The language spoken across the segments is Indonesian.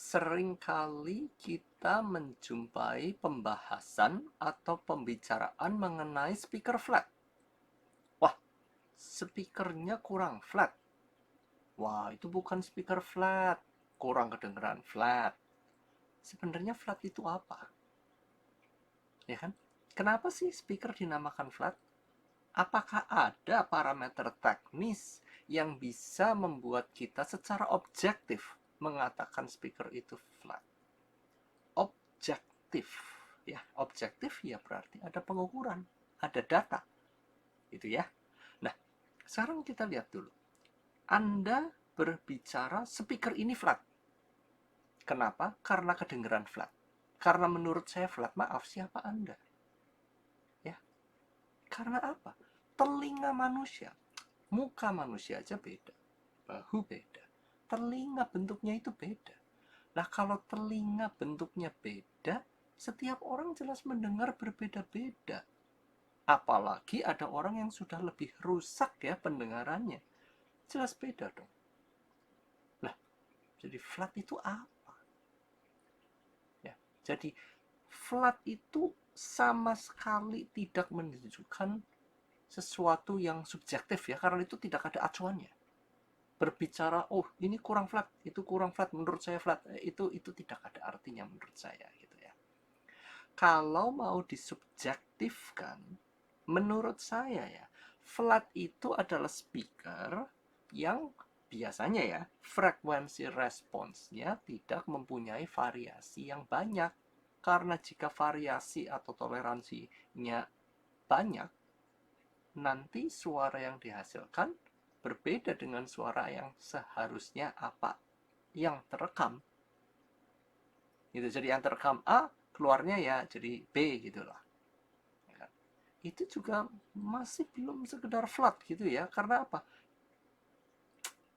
Seringkali kita menjumpai pembahasan atau pembicaraan mengenai speaker flat. Wah, speakernya kurang flat. Wah, itu bukan speaker flat. Kurang kedengeran flat. Sebenarnya flat itu apa? Ya kan? Kenapa sih speaker dinamakan flat? Apakah ada parameter teknis yang bisa membuat kita secara objektif mengatakan speaker itu flat? Objektif, ya, objektif ya berarti ada pengukuran, ada data, gitu ya. Nah, sekarang kita lihat dulu. Anda berbicara speaker ini flat. Kenapa? Karena kedengeran flat. Karena menurut saya flat. Maaf, siapa Anda? Ya, karena apa? Telinga manusia, muka manusia aja beda, bahu beda, telinga bentuknya itu beda. Nah, kalau telinga bentuknya beda, setiap orang jelas mendengar berbeda-beda. Apalagi ada orang yang sudah lebih rusak ya pendengarannya. Jelas beda dong. Nah, jadi flat itu apa? Ya, jadi flat itu sama sekali tidak menunjukkan sesuatu yang subjektif ya, karena itu tidak ada acuannya. Berbicara, oh ini kurang flat, itu kurang flat, menurut saya flat, itu tidak ada artinya menurut saya gitu ya. Kalau mau disubjektifkan, menurut saya ya, flat itu adalah speaker yang biasanya ya, frekuensi responsnya tidak mempunyai variasi yang banyak. Karena jika variasi atau toleransinya banyak, nanti suara yang dihasilkan berbeda dengan suara yang seharusnya apa yang terekam. Gitu. Jadi yang terekam A, keluarnya ya jadi B gitu loh. Itu juga masih belum sekedar flat gitu ya. Karena apa?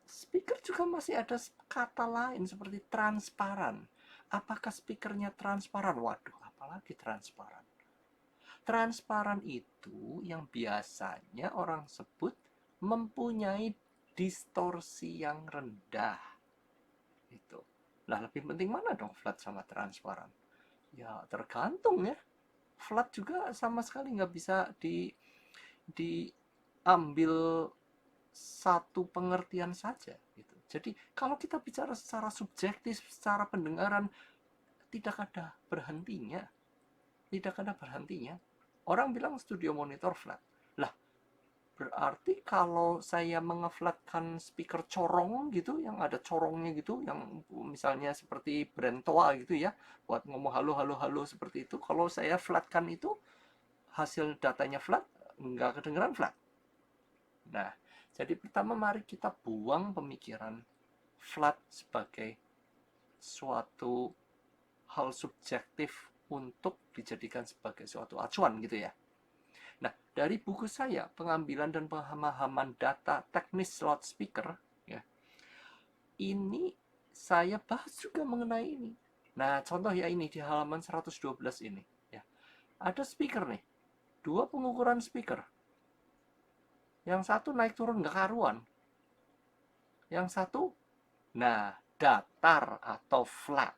Speaker juga masih ada kata lain seperti transparan. Apakah speakernya transparan? Waduh, apalagi transparan. Transparan itu yang biasanya orang sebut mempunyai distorsi yang rendah. Itu. Nah, lebih penting mana dong flat sama transparan? Ya, tergantung ya. Flat juga sama sekali nggak bisa diambil satu pengertian saja gitu. Jadi kalau kita bicara secara subjektif, secara pendengaran, tidak ada berhentinya, tidak ada berhentinya. Orang bilang studio monitor flat. Lah, berarti kalau saya mengeflatkan speaker corong gitu, yang ada corongnya gitu, yang misalnya seperti brand Toa gitu ya, buat ngomong halo halo halo seperti itu, kalau saya flatkan itu, hasil datanya flat, nggak kedengeran flat. Nah, jadi pertama mari kita buang pemikiran flat sebagai suatu hal subjektif untuk dijadikan sebagai suatu acuan gitu ya. Nah, dari buku saya, pengambilan dan pemahaman data teknis loudspeaker, ya, ini saya bahas juga mengenai ini. Nah, contoh ya ini di halaman 112 ini. Ya, ada speaker nih, dua pengukuran speaker. Yang satu naik turun nggak karuan. Yang satu, nah, datar atau flat.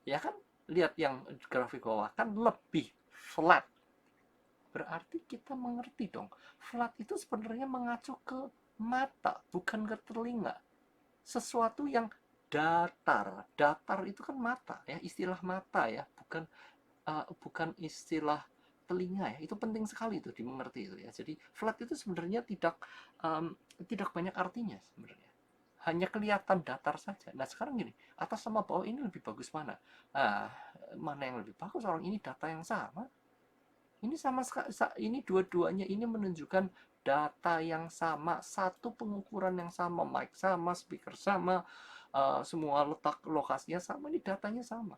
Ya kan, lihat yang grafik bawah kan lebih flat. Berarti kita mengerti dong, flat itu sebenarnya mengacu ke mata, bukan ke telinga. Sesuatu yang datar. Datar itu kan mata ya, istilah mata ya, bukan istilah telinga ya. Itu penting sekali itu dimengerti itu ya. Jadi flat itu sebenarnya tidak banyak artinya sebenarnya. Hanya kelihatan datar saja. Nah sekarang gini, atas sama bawah ini lebih bagus mana? Ah, mana yang lebih bagus? Orang ini data yang sama. Ini sama sekali, ini dua-duanya ini menunjukkan data yang sama, satu pengukuran yang sama, mic sama, speaker sama, semua letak lokasinya sama, ini datanya sama.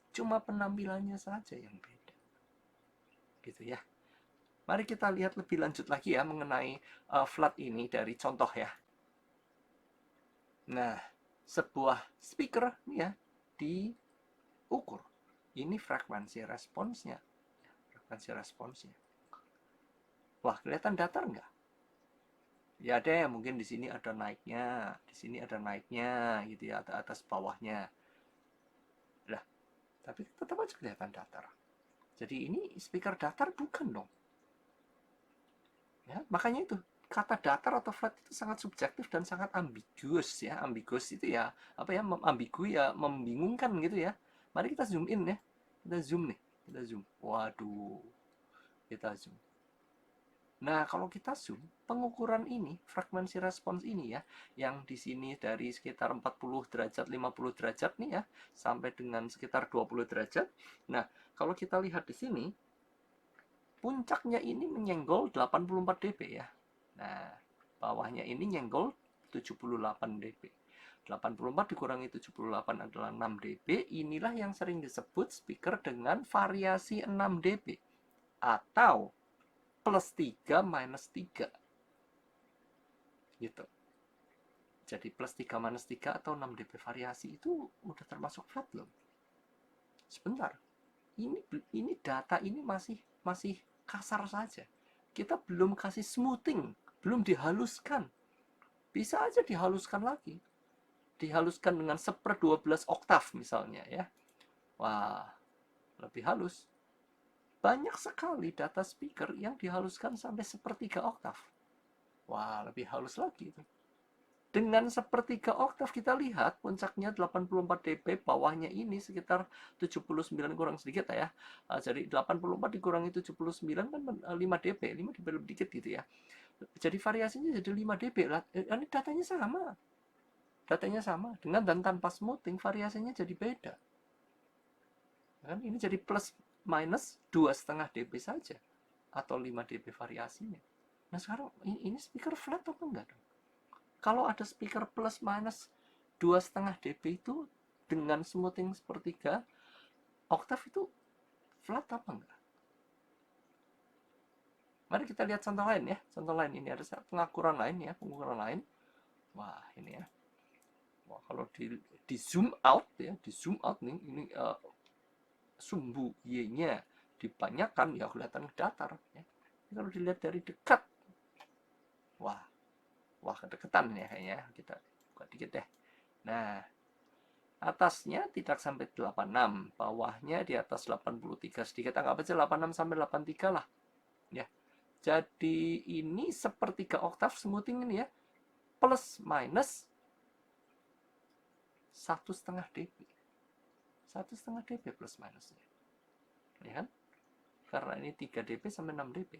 Cuma penampilannya saja yang beda. Gitu ya. Mari kita lihat lebih lanjut lagi ya mengenai flat ini dari contoh ya. Nah, sebuah speaker ya diukur. Ini frekuensi responsnya. Frekuensi responsnya. Wah, kelihatan datar nggak? Ya deh, mungkin di sini ada naiknya, di sini ada naiknya gitu ya, atas bawahnya. Lah, tapi tetap aja kelihatan datar. Jadi ini speaker datar bukan dong. Ya, makanya itu kata datar atau flat itu sangat subjektif dan sangat ambiguous ya. Ambiguous itu ya apa ya, ambigu ya, membingungkan gitu ya. Mari kita zoom in ya. Kita zoom nih, kita zoom. Waduh, kita zoom. Nah, kalau kita zoom, pengukuran ini, frekuensi respons ini ya, yang di sini dari sekitar 40 derajat, 50 derajat nih ya, sampai dengan sekitar 20 derajat. Nah, kalau kita lihat di sini, puncaknya ini menyenggol 84 dB ya. Nah, bawahnya ini nyenggol 78 dB. 84 dikurangi 78 adalah 6 dB. Inilah yang sering disebut speaker dengan variasi 6 dB. Atau plus 3 minus 3. Gitu. Jadi plus 3 minus 3 atau 6 dB variasi itu udah termasuk flat belum? Sebentar. Ini data ini masih kasar saja. Kita belum kasih smoothing, belum dihaluskan. Bisa aja dihaluskan lagi. Dihaluskan dengan 1/12 oktav misalnya ya. Wah, lebih halus. Banyak sekali data speaker yang dihaluskan sampai 1/3 oktav. Wah, lebih halus lagi itu. Dengan 1/3 oktav kita lihat puncaknya 84 dB, bawahnya ini sekitar 79 kurang sedikit ya. Jadi 84 dikurangi 79 kan 5 dB, 5 dB lebih dikit gitu ya. Jadi variasinya jadi 5 dB lah. Ini datanya sama. Datanya sama dengan dan tanpa smoothing variasinya jadi beda. Kan ini jadi plus minus 2,5 dB saja atau 5 dB variasinya. Nah, sekarang ini speaker flat atau enggak dong? Kalau ada speaker plus minus 2,5 dB itu dengan smoothing sepertiga oktav itu flat apa enggak? Mari kita lihat contoh lain ya. Contoh lain ini ada pengukuran lain ya, pengukuran lain. Wah, ini ya. Wah, kalau di zoom out ya, di zoom out nih ini sumbu Y-nya dibanyakan ya kelihatan datar ya. Ini kalau dilihat dari dekat, wah, wah kedekatan ya kayaknya. Kita buka dikit deh. Nah, atasnya tidak sampai 86, bawahnya di atas 83 sedikit, anggap aja 86 sampai 83 lah. Ya. Jadi ini sepertiga oktav smoothing ini ya, plus minus 1,5 dB. 1,5 dB plus minusnya. Ya kan? Karena ini 3 dB sampai 6 dB.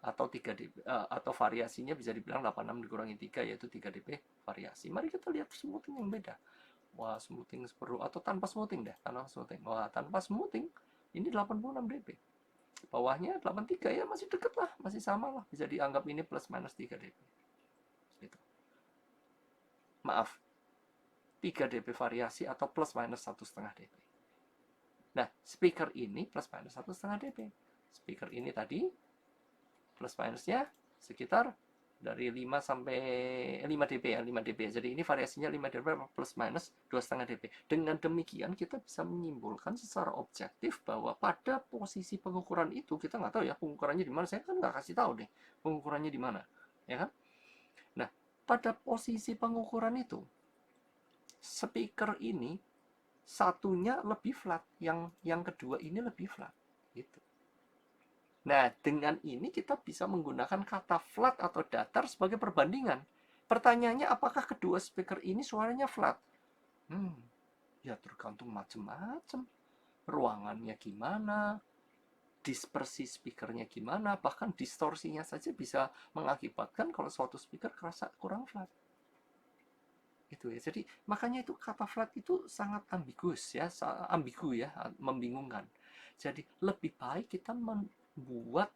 Atau 3 dB atau variasinya bisa dibilang 86 dikurangi 3 yaitu 3 dB variasi. Mari kita lihat smoothing yang beda. Wah, smoothing perlu atau tanpa smoothing deh, tanpa smoothing. Wah, tanpa smoothing ini 86 dB. Bawahnya 83 ya masih deket lah, masih sama lah. Bisa dianggap ini plus minus 3 dB. Gitu. Maaf, 3 dB variasi atau plus minus 1,5 dB. Nah, speaker ini plus minus 1,5 dB. Speaker ini tadi plus minusnya sekitar dari 5 sampai 5 dB ya, 5 dB. Jadi ini variasinya 5 dB plus minus 2,5 dB. Dengan demikian kita bisa menyimpulkan secara objektif bahwa pada posisi pengukuran itu kita nggak tahu ya pengukurannya di mana. Saya kan nggak kasih tahu deh pengukurannya di mana, ya kan? Nah, pada posisi pengukuran itu speaker ini satunya lebih flat, yang kedua ini lebih flat, gitu. Nah, dengan ini kita bisa menggunakan kata flat atau datar sebagai perbandingan. Pertanyaannya, apakah kedua speaker ini suaranya flat? Ya tergantung macam-macam. Ruangannya gimana, dispersi speakernya gimana, bahkan distorsinya saja bisa mengakibatkan kalau suatu speaker kerasa kurang flat. Itu ya. Jadi makanya itu kata flat itu sangat ambiguous ya, ambigu ya, membingungkan. Jadi lebih baik kita membuat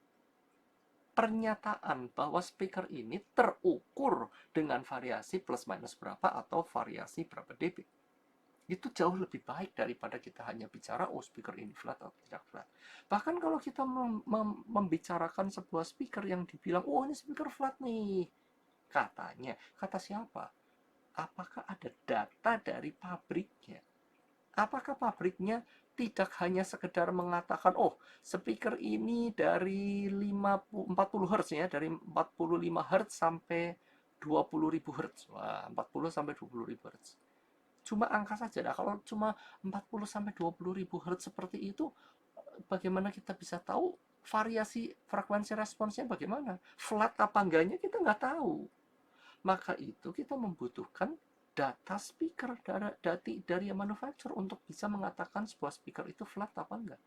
pernyataan bahwa speaker ini terukur dengan variasi plus minus berapa atau variasi berapa dB. Itu jauh lebih baik daripada kita hanya bicara oh speaker ini flat atau tidak flat. Bahkan kalau kita membicarakan sebuah speaker yang dibilang oh ini speaker flat nih, katanya, kata siapa? Apakah ada data dari pabriknya? Apakah pabriknya tidak hanya sekedar mengatakan oh speaker ini dari 40 Hz ya, dari 45 Hz sampai 20.000 Hz. Wah, 40 sampai 20.000 Hz. Cuma angka saja. Nah, kalau cuma 40 sampai 20.000 Hz seperti itu, bagaimana kita bisa tahu variasi frekuensi responsnya bagaimana? Flat apa enggaknya kita nggak tahu. Maka itu kita membutuhkan data speaker dari manufacturer untuk bisa mengatakan sebuah speaker itu flat apa enggak.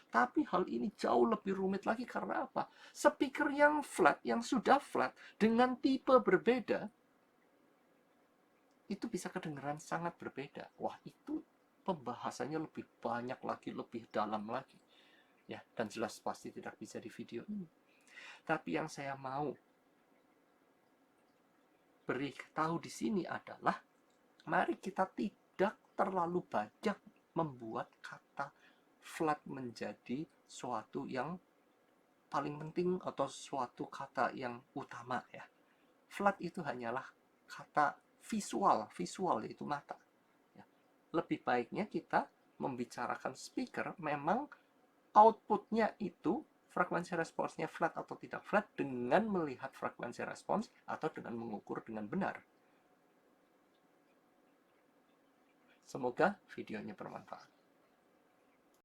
Tapi hal ini jauh lebih rumit lagi karena apa? Speaker yang flat, yang sudah flat, dengan tipe berbeda, itu bisa kedengaran sangat berbeda. Wah, itu pembahasannya lebih banyak lagi, lebih dalam lagi. Ya, dan jelas pasti tidak bisa di video ini. Tapi yang saya mau beri tahu di sini adalah, mari kita tidak terlalu banyak membuat kata flat menjadi suatu yang paling penting atau suatu kata yang utama ya. Flat itu hanyalah kata visual yaitu mata. Ya. Lebih baiknya kita membicarakan speaker, memang outputnya itu frekuensi responsnya flat atau tidak flat dengan melihat frekuensi respons atau dengan mengukur dengan benar. Semoga videonya bermanfaat.